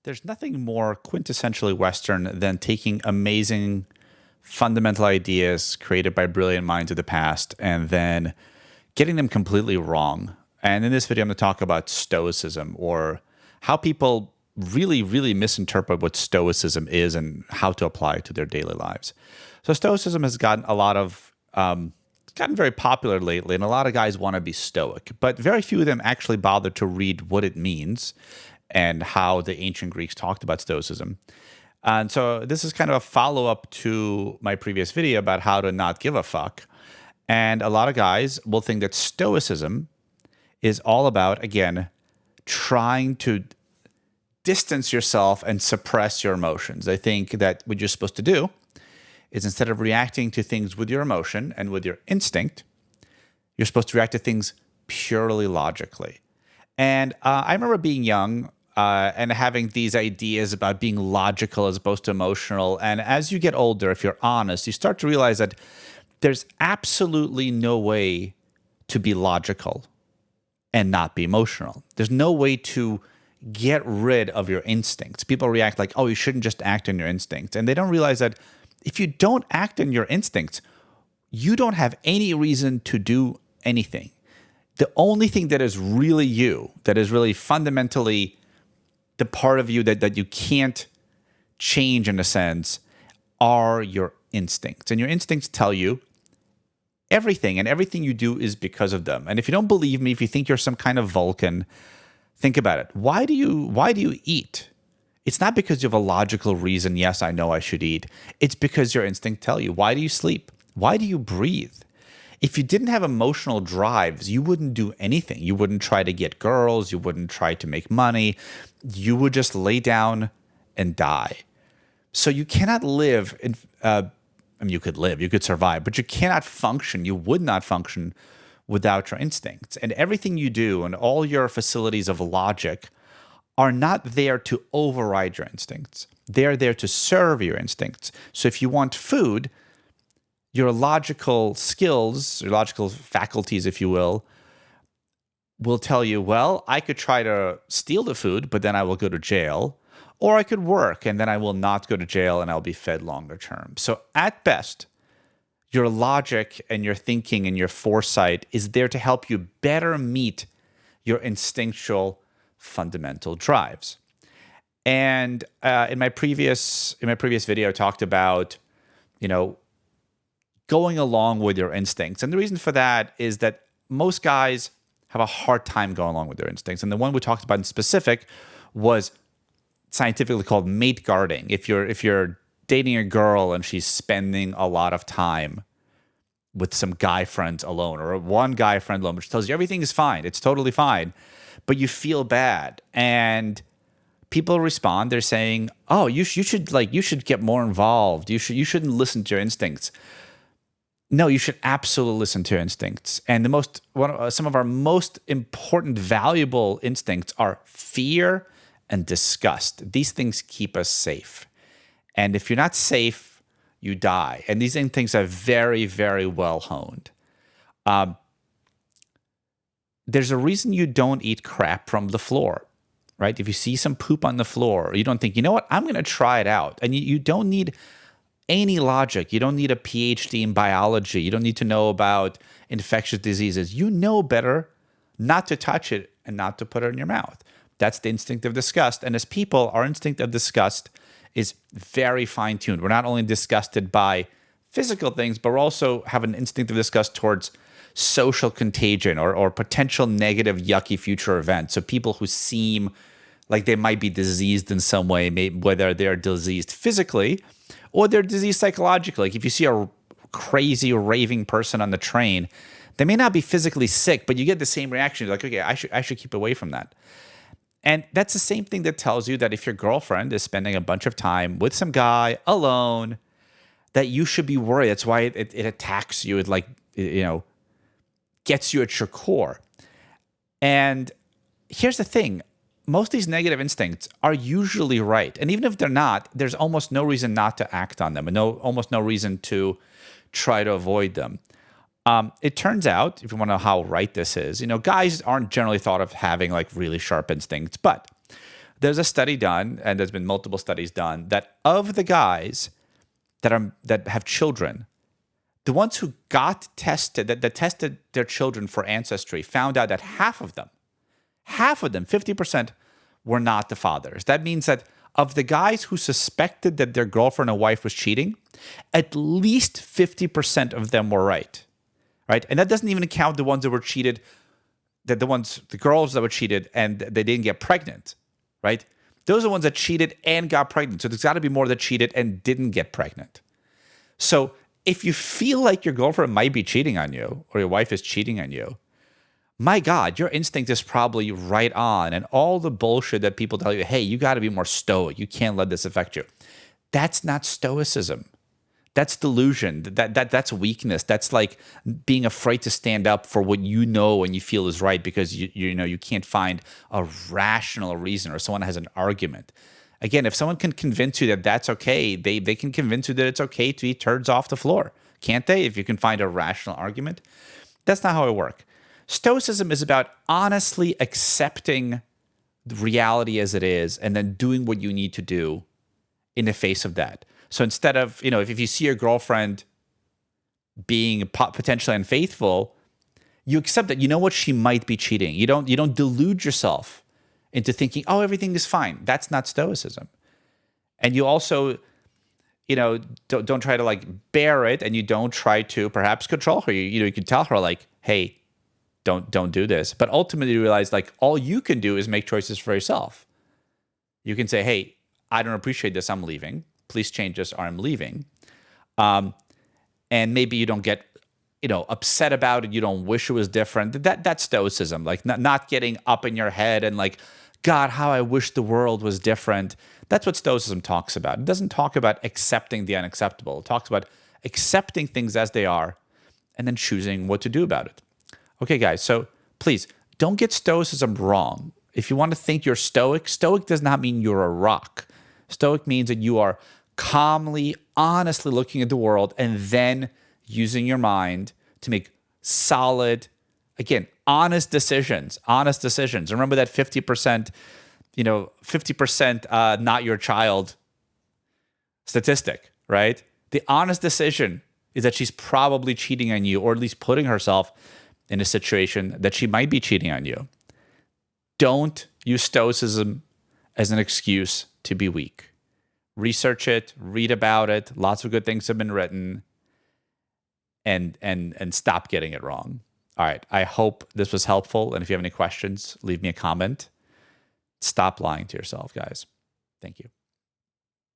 There's nothing more quintessentially Western than taking amazing fundamental ideas created by brilliant minds of the past and then getting them completely wrong. And in this video, I'm going to talk about Stoicism, or how people really, really misinterpret what Stoicism is and how to apply it to their daily lives. So Stoicism has gotten gotten very popular lately, and a lot of guys want to be Stoic, but very few of them actually bother to read what it means and how the ancient Greeks talked about Stoicism. And so this is kind of a follow-up to my previous video about how to not give a fuck. And a lot of guys will think that Stoicism is all about, again, trying to distance yourself and suppress your emotions. They think that what you're supposed to do is, instead of reacting to things with your emotion and with your instinct, you're supposed to react to things purely logically. And I remember being young and having these ideas about being logical as opposed to emotional. And as you get older, if you're honest, you start to realize that there's absolutely no way to be logical and not be emotional. There's no way to get rid of your instincts. People react like, oh, you shouldn't just act on your instincts. And they don't realize that if you don't act on your instincts, you don't have any reason to do anything. The only thing that is really you, that is really fundamentally the part of you that you can't change, in a sense, are your instincts. And your instincts tell you everything, and everything you do is because of them. And if you don't believe me, if you think you're some kind of Vulcan, think about it. Why do you eat? It's not because you have a logical reason, yes, I know I should eat. It's because your instincts tell you. Why do you sleep? Why do you breathe? If you didn't have emotional drives, you wouldn't do anything. You wouldn't try to get girls. You wouldn't try to make money. You would just lay down and die. So you cannot live you could live, you could survive, but you cannot function. You would not function without your instincts. And everything you do and all your facilities of logic are not there to override your instincts. They're there to serve your instincts. So if you want food, your logical skills, your logical faculties, if you will tell you, well, I could try to steal the food, but then I will go to jail. Or I could work, and then I will not go to jail, and I'll be fed longer term. So at best, your logic and your thinking and your foresight is there to help you better meet your instinctual fundamental drives. And in my previous video, I talked about, going along with your instincts. And the reason for that is that most guys have a hard time going along with their instincts. And the one we talked about in specific was scientifically called mate guarding. If you're dating a girl and she's spending a lot of time with some guy friends alone, or one guy friend alone, which tells you everything is fine, it's totally fine, but you feel bad, and people respond, they're saying, oh, you should get more involved, you shouldn't listen to your instincts. No, you should absolutely listen to your instincts. And some of our most important, valuable instincts are fear and disgust. These things keep us safe. And if you're not safe, you die. And these instincts are very, very well honed. There's a reason you don't eat crap from the floor, right? If you see some poop on the floor, you don't think, you know what, I'm going to try it out. And you don't need any logic. You don't need a PhD in biology. You don't need to know about infectious diseases. You know better not to touch it and not to put it in your mouth. That's the instinct of disgust. And as people, our instinct of disgust is very fine-tuned. We're not only disgusted by physical things, but we also have an instinct of disgust towards social contagion or potential negative, yucky future events. So people who seem like they might be diseased in some way, whether they're diseased physically or they're diseased psychologically. Like if you see a crazy raving person on the train, they may not be physically sick, but you get the same reaction. You're like, okay, I should keep away from that. And that's the same thing that tells you that if your girlfriend is spending a bunch of time with some guy alone, that you should be worried. That's why it attacks you. It gets you at your core. And here's the thing. Most of these negative instincts are usually right. And even if they're not, there's almost no reason not to act on them and almost no reason to try to avoid them. It turns out, if you want to know how right this is, guys aren't generally thought of having like really sharp instincts, but There's a study done, and there's been multiple studies done, that of the guys that have children, the ones who got tested, that tested their children for ancestry, found out that half of them, 50%, were not the fathers. That means that of the guys who suspected that their girlfriend or wife was cheating, at least 50% of them were right? And that doesn't even count the ones that were cheated, the girls that were cheated and they didn't get pregnant, right? Those are the ones that cheated and got pregnant. So there's got to be more that cheated and didn't get pregnant. So if you feel like your girlfriend might be cheating on you or your wife is cheating on you, my God, your instinct is probably right on. And all the bullshit that people tell you, hey, you got to be more stoic. You can't let this affect you. That's not stoicism. That's delusion. That's weakness. That's like being afraid to stand up for what you know and you feel is right because you can't find a rational reason or someone has an argument. Again, if someone can convince you that that's okay, they can convince you that it's okay to eat turds off the floor, can't they? If you can find a rational argument. That's not how it works. Stoicism is about honestly accepting reality as it is and then doing what you need to do in the face of that. So instead of, if you see your girlfriend being potentially unfaithful, you accept that, she might be cheating. You don't delude yourself into thinking, oh, everything is fine. That's not stoicism. And you also, don't try to like bear it, and you don't try to perhaps control her. You can tell her like, hey, don't do this. But ultimately you realize like all you can do is make choices for yourself. You can say, hey, I don't appreciate this. I'm leaving. Please change this or I'm leaving. And maybe you don't get, upset about it. You don't wish it was different. That's stoicism, like not getting up in your head and like, God, how I wish the world was different. That's what stoicism talks about. It doesn't talk about accepting the unacceptable. It talks about accepting things as they are and then choosing what to do about it. Okay, guys, so please don't get stoicism wrong. If you want to think you're stoic does not mean you're a rock. Stoic means that you are calmly, honestly looking at the world and then using your mind to make solid, again, honest decisions. Remember that 50%, 50% not your child statistic, right? The honest decision is that she's probably cheating on you, or at least putting herself in a situation that she might be cheating on you. Don't use stoicism as an excuse to be weak. Research it, read about it. Lots of good things have been written, and stop getting it wrong. All right. I hope this was helpful. And if you have any questions, leave me a comment. Stop lying to yourself, guys. Thank you.